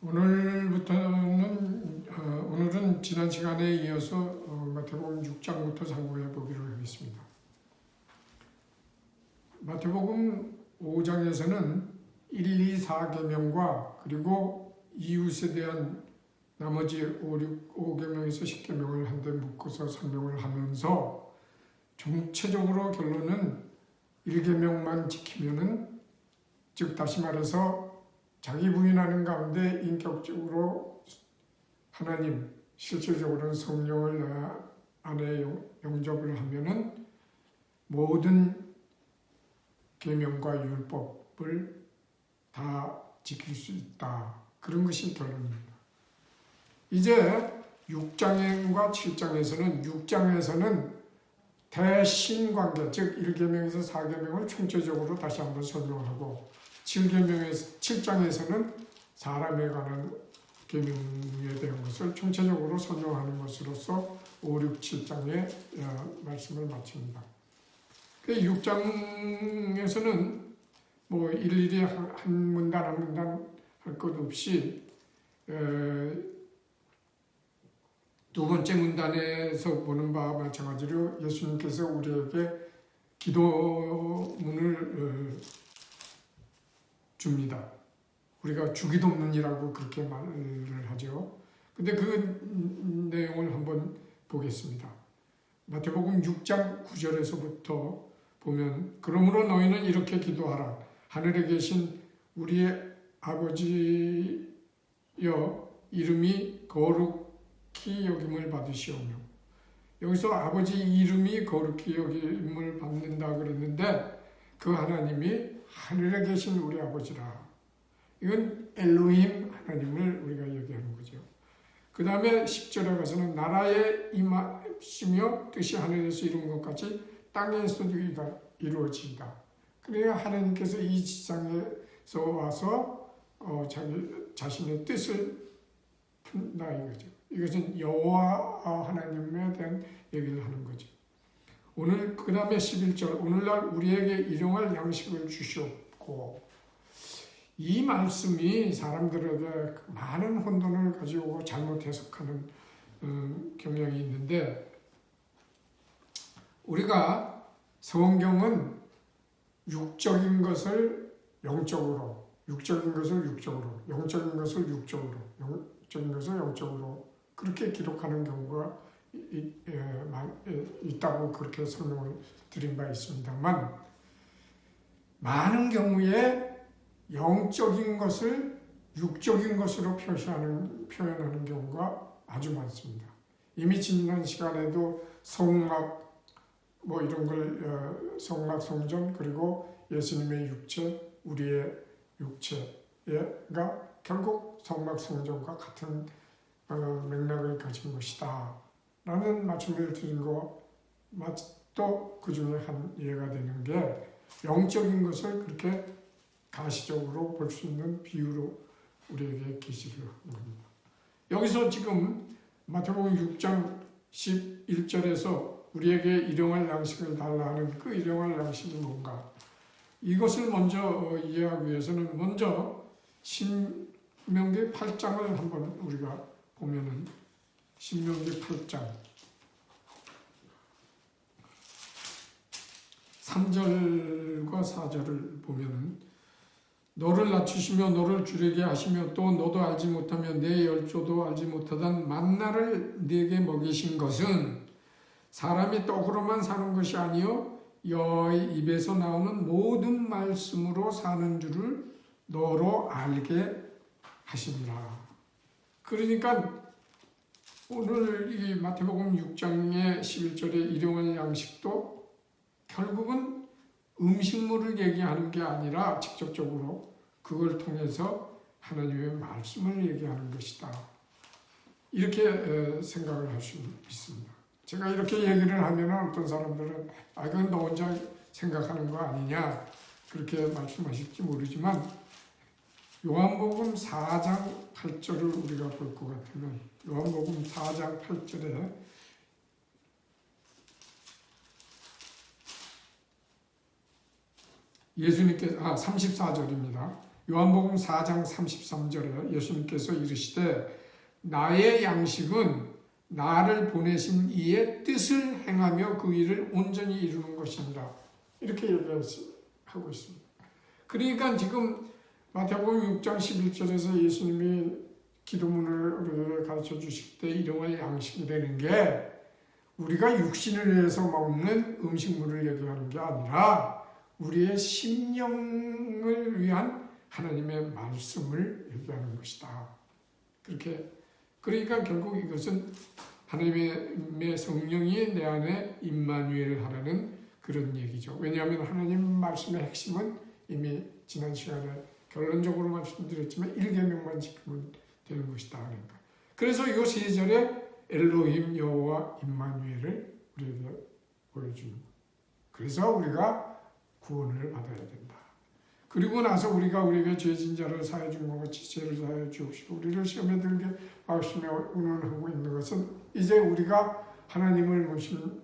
오늘은 지난 시간에 이어서 마태복음 6장부터 상고해 보기로 하겠습니다. 마태복음 5장에서는 1, 2, 4계명과 그리고 이웃에 대한 나머지 5계명에서 10계명을 한데 묶어서 설명을 하면서 전체적으로 결론은 1계명만 지키면은, 즉 다시 말해서 자기 부인하는 가운데 인격적으로 하나님, 실질적으로는 성령을 내 안에 영접을 하면은 모든 계명과 율법을 다 지킬 수 있다. 그런 것이 결론입니다. 이제 6장과 7장에서는 6장에서는 대신관계, 즉 1계명에서 4계명을 총체적으로 다시 한번 설명하고 7장에서는 사람에 관한 계명에 대한 것을 총체적으로 설명하는 것으로서 5, 6, 7장의 말씀을 마칩니다. 6장에서는 뭐 일일이 한 문단 한 문단 할 것 없이 두 번째 문단에서 보는 바와 마찬가지로 예수님께서 우리에게 기도문을 줍니다. 우리가 주기도문이라고 그렇게 말을 하죠. 근데 그 내용을 한번 보겠습니다. 마태복음 6장 9절에서부터 보면, 그러므로 너희는 이렇게 기도하라. 하늘에 계신 우리의 아버지여, 이름이 거룩히 여김을 받으시오며. 여기서 아버지 이름이 거룩히 여김을 받는다 그랬는데 그 하나님이 하늘에 계신 우리 아버지라. 이건 엘로힘 하나님을 우리가 얘기하는 거죠. 그 다음에 10절에 가서는 나라에 임하시며 뜻이 하늘에서 이룬 것 같이 땅에서도 이루어지이다. 그래야 하나님께서 이 지상에서 와서 자신의 뜻을 푼다 이거죠. 이것은 여호와 하나님에 대한 얘기를 하는 거죠. 오늘 그 다음에 11절, 오늘날 우리에게 일용할 양식을 주시옵고. 이 말씀이 사람들에게 많은 혼돈을 가지고 잘못 해석하는 경향이 있는데, 우리가 성경은 육적인 것을 영적으로, 육적인 것을 육적으로, 영적인 것을 육적으로, 영적인 것을 영적으로 그렇게 기록하는 경우가 있다고 그렇게 설명을 드린 바 있습니다만, 많은 경우에 영적인 것을 육적인 것으로 표현하는 경우가 아주 많습니다. 이미 지난 시간에도 성막 뭐 이런 걸 성막 성전, 그리고 예수님의 육체, 우리의 육체가 결국 성막 성전과 같은 맥락을 가진 것이다 라는 말씀을 드린 거, 또 그 중에 한 예가 되는 게 영적인 것을 그렇게 가시적으로 볼 수 있는 비유로 우리에게 계시를 하는 겁니다. 여기서 지금 마태복음 6장 11절에서 우리에게 일용할 양식을 달라 하는 그 일용할 양식이 뭔가, 이것을 먼저 이해하기 위해서는 먼저 신명기 8장을 한번 우리가 보면은, 신명기 8장 3절과 4절을 보면은, 너를 낮추시며 너를 주르게 하시며 또 너도 알지 못하며 내 열조도 알지 못하던 만나를 네게 먹이신 것은 사람이 떡으로만 사는 것이 아니요 여호와의 입에서 나오는 모든 말씀으로 사는 줄을 너로 알게 하시니라. 그러니까 오늘 이 마태복음 6장의 11절의 일용할 양식도 결국은 음식물을 얘기하는 게 아니라 직접적으로 그걸 통해서 하나님의 말씀을 얘기하는 것이다. 이렇게 생각을 할 수 있습니다. 제가 이렇게 얘기를 하면 어떤 사람들은 그건 너 혼자 생각하는 거 아니냐 그렇게 말씀하실지 모르지만, 요한복음 4장 8절을 우리가 볼 것 같으면, 요한복음 4장 8절에 예수님께서 34절입니다. 요한복음 4장 33절에 예수님께서 이르시되 나의 양식은 나를 보내신 이의 뜻을 행하며 그 일을 온전히 이루는 것입니다. 이렇게 얘기하고 있습니다. 그러니까 지금 마태복음 6장 11절에서 예수님이 기도문을 우리에게 가르쳐 주실 때 이름을 양식이라는 게 우리가 육신을 위해서 먹는 음식물을 얘기하는 게 아니라 우리의 심령을 위한 하나님의 말씀을 얘기하는 것이다. 그러니까 결국 이것은 하나님의 성령이 내 안에 임마누엘 하라는 그런 얘기죠. 왜냐하면 하나님 말씀의 핵심은 이미 지난 시간에 결론적으로 말씀드렸지만 1계명만 지키면 되는 것이다. 그러니까. 그래서 이 세 절에 엘로힘 여호와 임마누엘을 우리에게 보여주는 거예요. 그래서 우리가 구원을 받아야 된다. 그리고 나서 우리가 우리에게 죄진 자를 사해 준 것 같이 죄를 사해 주옵시고 우리를 시험에 들게 하시며 의논하고 있는 것은 이제 우리가 하나님을 모신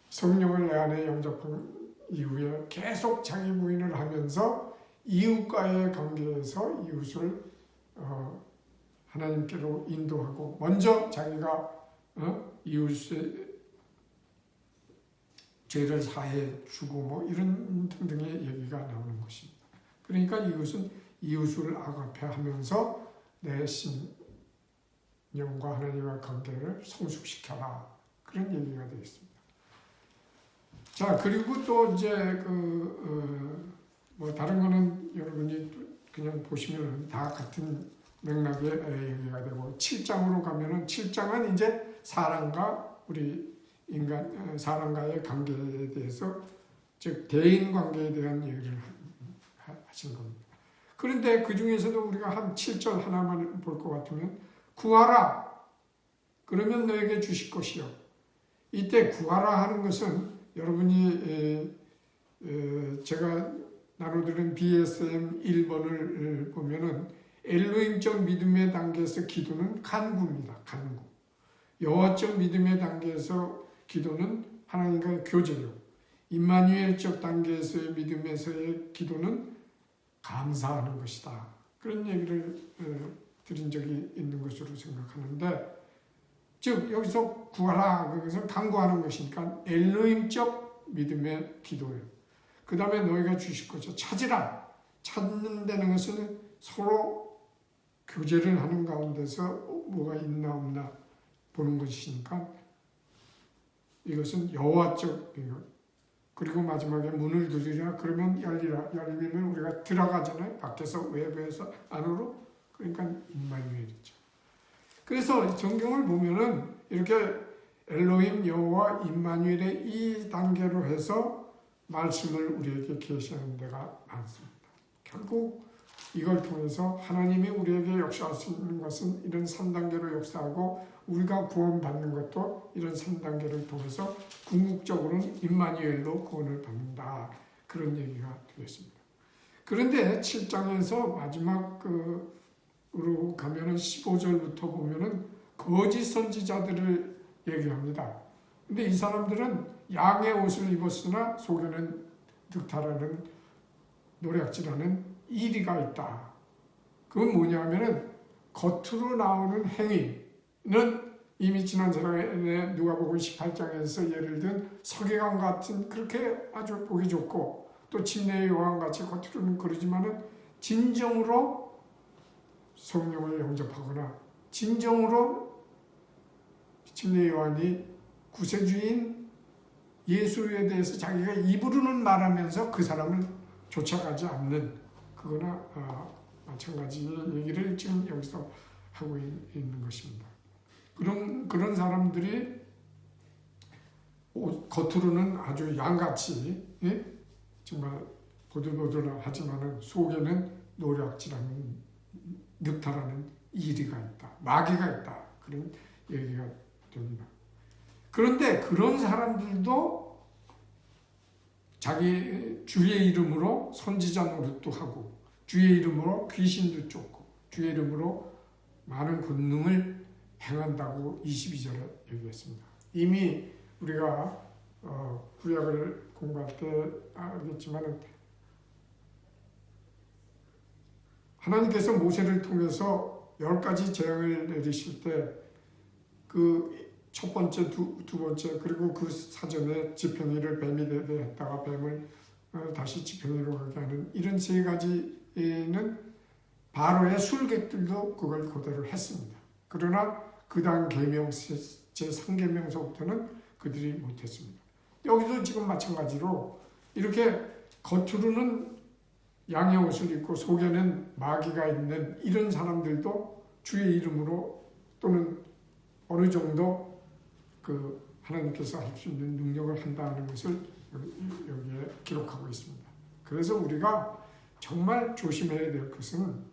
성령을 내 안에 영접한 이후에 계속 자기 부인을 하면서 이웃과의 관계에서 이웃을 하나님께로 인도하고 먼저 자기가 이웃의 죄를 사해 주고 뭐 이런 등등의 얘기가 나오는 것입니다. 그러니까 이것은 이웃을 아가페하면서 내 신령과 하나님의 관계를 성숙시켜라 그런 얘기가 되어 있습니다. 자 그리고 또 이제 뭐 다른 거는 여러분이 그냥 보시면 다 같은 맥락의 얘기가 되고 7장으로 가면은 7장은 이제 사람과 우리 사람과의 관계에 대해서 즉 대인 관계에 대한 얘기를 하신 겁니다. 그런데 그 중에서도 우리가 한 7절 하나만 볼 것 같으면 구하라 그러면 너에게 주실 것이요. 이때 구하라 하는 것은 여러분이 제가 나눠드린 BSM 1번을 보면은 엘로힘적 믿음의 단계에서 기도는 간구입니다. 간구. 여호와적 믿음의 단계에서 기도는 하나님과의 교제요. 임마누엘적 단계에서의 믿음에서의 기도는 감사하는 것이다. 그런 얘기를 드린 적이 있는 것으로 생각하는데 즉 여기서 구하라 그것은 간구하는 것이니까 엘로힘적 믿음의 기도예요. 그 다음에 너희가 주실 것을 찾으라. 찾는다는 것은 서로 교제를 하는 가운데서 뭐가 있나 없나 보는 것이니까 이것은 여호와적 그리고 마지막에 문을 두드리라 그러면 열리라. 열리면 우리가 들어가잖아요. 밖에서 외부에서 안으로. 그러니까 임마누엘이죠. 그래서 성경을 보면은 이렇게 엘로힘 여호와 임마누엘의 이 단계로 해서 말씀을 우리에게 계시하는 데가 많습니다. 결국 이걸 통해서 하나님이 우리에게 역사하시는 것은 이런 3단계로 역사하고 우리가 구원받는 것도 이런 3단계를 통해서 궁극적으로는 임마누엘로 구원을 받는다. 그런 얘기가 되겠습니다. 그런데 7장에서 마지막으로 가면은 15절부터 보면은 거짓 선지자들을 얘기합니다. 근데 이 사람들은 양의 옷을 입었으나 속에는 득탈하는 노략질하는 이리가 있다. 그건 뭐냐면은 겉으로 나오는 행위는 이미 지난 시간에 누가복음 18장에서 예를 든 서기관 같은 그렇게 아주 보기 좋고 또 침례의 요한같이 겉으로는 그러지만은 진정으로 성령을 영접하거나 진정으로 침례의 요한이 구세주인 예수에 대해서 자기가 입으로는 말하면서 그 사람을 쫓아가지 않는 그거나 마찬가지의 얘기를 지금 여기서 하고 있는 것입니다. 그런 사람들이 겉으로는 아주 양같이 정말 보들보들하지만은 속에는 노략질하는 늑탈하는 이리가 있다, 마귀가 있다 그런 얘기가 됩니다. 그런데 그런 사람들도 자기 주의 이름으로 선지자 노릇도 하고 주의 이름으로 귀신도 쫓고 주의 이름으로 많은 권능을 행한다고 22절에 얘기했습니다. 이미 우리가 구약을 공부할 때 알겠지만 하나님께서 모세를 통해서 10가지 재앙을 내리실 때 그 첫 번째, 두 번째, 그리고 그 사전에 지팡이를 뱀이 되게 했다가 뱀을 다시 지팡이로 가게 하는 이런 3가지는 바로의 술객들도 그걸 그대로 했습니다. 그러나 그 다음 계명 제3계명서부터는 그들이 못했습니다. 여기도 지금 마찬가지로 이렇게 겉으로는 양의 옷을 입고 속에는 마귀가 있는 이런 사람들도 주의 이름으로 또는 어느 정도 그 하나님께서 할 수 있는 능력을 한다는 것을 여기에 기록하고 있습니다. 그래서 우리가 정말 조심해야 될 것은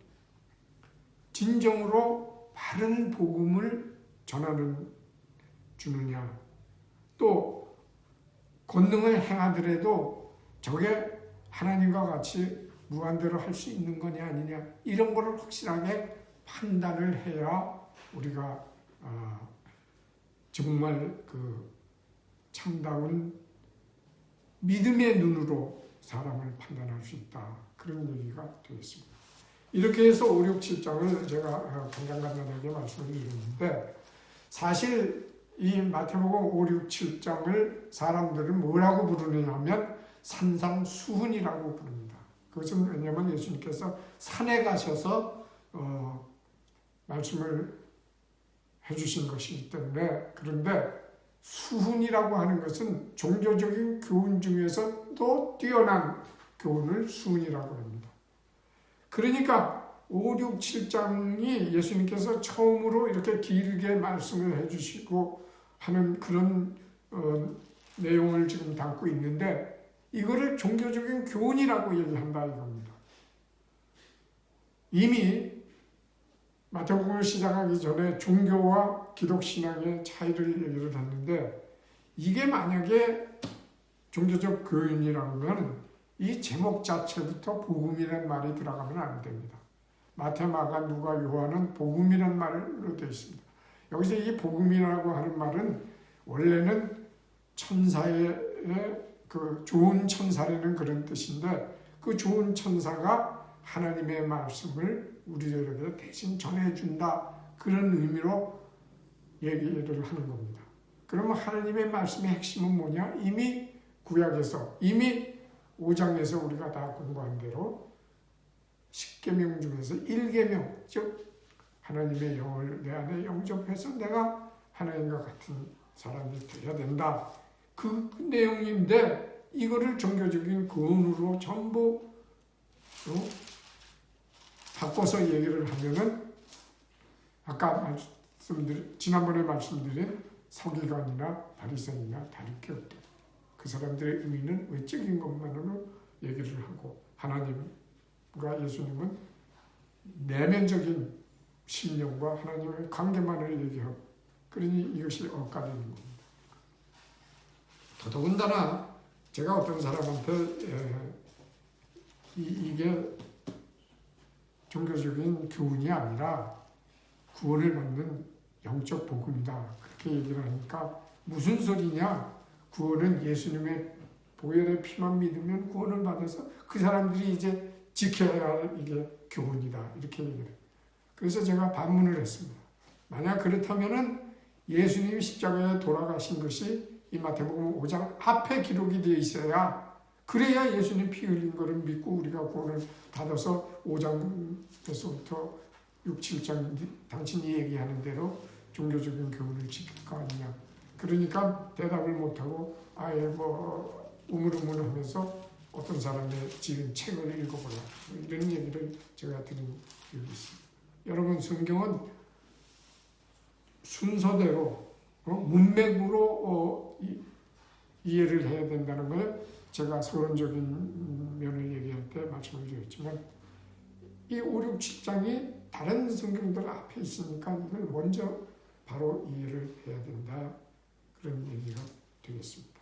진정으로 바른 복음을 전하는 주느냐, 또 권능을 행하더라도 저게 하나님과 같이 무한대로 할 수 있는 거냐 아니냐, 이런 거를 확실하게 판단을 해야 우리가 정말 그 참다운 믿음의 눈으로 사람을 판단할 수 있다, 그런 얘기가 되겠습니다. 이렇게 해서 5, 6, 7장을 제가 간단하게 말씀을 드렸는데, 사실 이 마태복음 5, 6, 7장을 사람들은 뭐라고 부르느냐 하면 산상수훈이라고 부릅니다. 그것은 왜냐하면 예수님께서 산에 가셔서 말씀을 해주신 것이기 때문에. 그런데 수훈이라고 하는 것은 종교적인 교훈 중에서 또 뛰어난 교훈을 수훈이라고 합니다. 그러니까 5, 6, 7장이 예수님께서 처음으로 이렇게 길게 말씀을 해주시고 하는 그런 내용을 지금 담고 있는데, 이거를 종교적인 교훈이라고 얘기한다 이겁니다. 이미 마태복음을 시작하기 전에 종교와 기독신앙의 차이를 얘기를 했는데, 이게 만약에 종교적 교훈이라면 이 제목 자체부터 복음이라는 말이 들어가면 안 됩니다. 마태, 마가, 누가, 요한은 복음이라는 말로 되어 있습니다. 여기서 이 복음이라고 하는 말은 원래는 천사의 그 좋은 천사라는 그런 뜻인데, 그 좋은 천사가 하나님의 말씀을 우리들에게 대신 전해준다, 그런 의미로 얘기를 하는 겁니다. 그러면 하나님의 말씀의 핵심은 뭐냐? 이미 구약에서, 이미 5장에서 우리가 다 공부한 대로 10계명 중에서 1계명, 즉 하나님의 영을 내 안에 영접해서 내가 하나님과 같은 사람이 되어야 된다, 그 내용인데, 이거를 종교적인 교훈으로 전부 바꿔서 얘기를 하면은 아까 지난번에 말씀드린 서기관이나 바리새인이나 다를 게 없다. 그 사람들의 의미는 외적인 것만으로 얘기를 하고, 하나님과 예수님은 내면적인 심령과 하나님의 관계만을 얘기하고, 그러니 이것이 엇갈리는 겁니다. 더더군다나 제가 어떤 사람한테 이게 종교적인 교훈이 아니라 구원을 받는 영적 복음이다, 그렇게 얘기를 하니까 무슨 소리냐, 구원은 예수님의 보혈의 피만 믿으면 구원을 받아서 그 사람들이 이제 지켜야 할 이게 교훈이다, 이렇게 얘기를 해요. 그래서 제가 반문을 했습니다. 만약 그렇다면은 예수님이 십자가에 돌아가신 것이 이 마태복음 5장 앞에 기록이 되어 있어야, 그래야 예수님 피 흘린 것을 믿고 우리가 구원을 받아서 5장에서부터 6, 7장 당신이 얘기하는 대로 종교적인 교훈을 지킬 거 아니냐. 그러니까 대답을 못하고 아예 우물우물하면서 어떤 사람의 지은 책을 읽어보라, 이런 얘기를 제가 드린 적이 있습니다. 여러분, 성경은 순서대로 문맥으로 이해를 해야 된다는 걸 제가 서론적인 면을 얘기할 때 말씀을 드렸지만, 이 5, 6, 7장이 다른 성경들 앞에 있으니까 이걸 먼저 바로 이해를 해야 된다, 그런 얘기가 되겠습니다.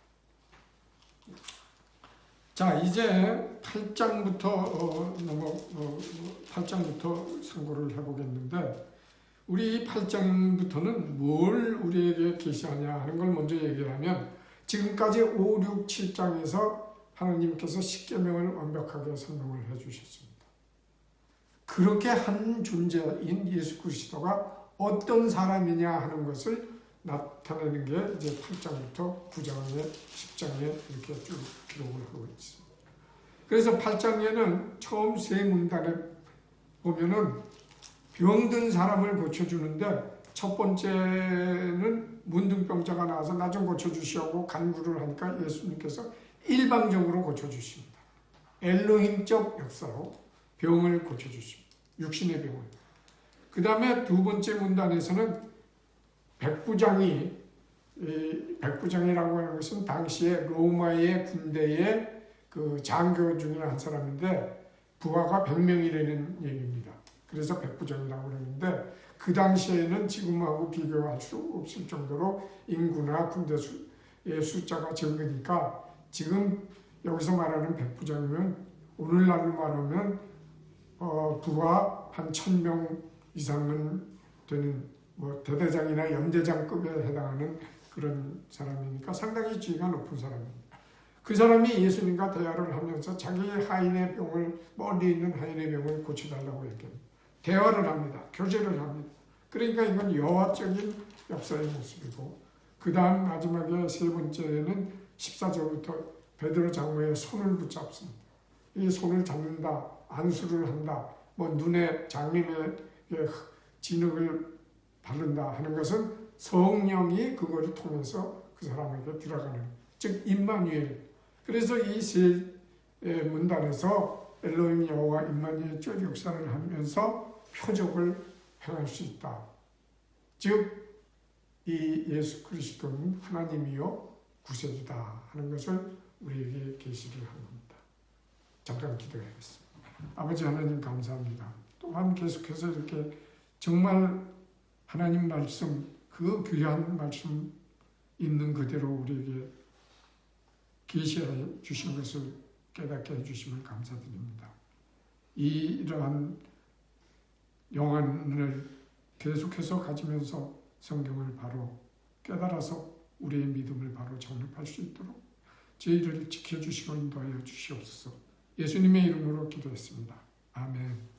자, 이제 8장부터 8장부터 상고를 해보겠는데, 우리 이 8장부터는 뭘 우리에게 계시하냐 하는 걸 먼저 얘기하면, 지금까지 5, 6, 7장에서 하나님께서 십계명을 완벽하게 설명을 해주셨습니다. 그렇게 한 존재인 예수 그리스도가 어떤 사람이냐 하는 것을 나타내는 게 이제 8장부터 9장에 10장에 이렇게 쭉 기록을 하고 있습니다. 그래서 8장에는 처음 세 문단에 보면은 병든 사람을 고쳐주는데 첫 번째는 문둥병자가 나와서 나 좀 고쳐주시오 간구를 하니까 예수님께서 일방적으로 고쳐주십니다. 엘로힘적 역사로 병을 고쳐주십니다. 육신의 병을. 그 다음에 두 번째 문단에서는 백부장이라고 하는 것은 당시에 로마의 군대의 그 장교 중에 한 사람인데 부하가 100명이 되는 얘기입니다. 그래서 백부장이라고 그러는데 그 당시에는 지금하고 비교할 수 없을 정도로 인구나 군대 수의 숫자가 적으니까 지금 여기서 말하는 백부장이면 오늘날로 말하면 부하 한 1000명 이상은 되는 뭐 대대장이나 연대장급에 해당하는 그런 사람이니까 상당히 지위가 높은 사람입니다. 그 사람이 예수님과 대화를 하면서 자기의 하인의 병을 멀리 있는 하인의 병을 고쳐달라고 얘기합니다. 대화를 합니다. 교제를 합니다. 그러니까 이건 여화적인 역사의 모습이고 그 다음 마지막에 세 번째는 14절부터 베드로 장로의 손을 붙잡습니다. 이 손을 잡는다, 안수를 한다, 뭐 눈에 장님의 진흙을 바른다 하는 것은 성령이 그거를 통해서 그 사람에게 들어가는 즉 임마누엘. 그래서 이 세 문단에서 엘로힘 여호와 임마누엘적 역사를 하면서 표적을 행할 수 있다. 즉 이 예수 그리스도는 하나님이요 구세주다 하는 것을 우리에게 계시를 한 겁니다. 잠깐 기도하겠습니다. 아버지 하나님 감사합니다. 또한 계속해서 이렇게 정말 하나님 말씀 그 귀한 말씀 있는 그대로 우리에게 계시해 주신 것을 깨닫게 해주심을 감사드립니다. 이러한 영안을 계속해서 가지면서 성경을 바로 깨달아서 우리의 믿음을 바로 정립할 수 있도록 저희를 지켜주시고 인도하여 주시옵소서. 예수님의 이름으로 기도했습니다. 아멘.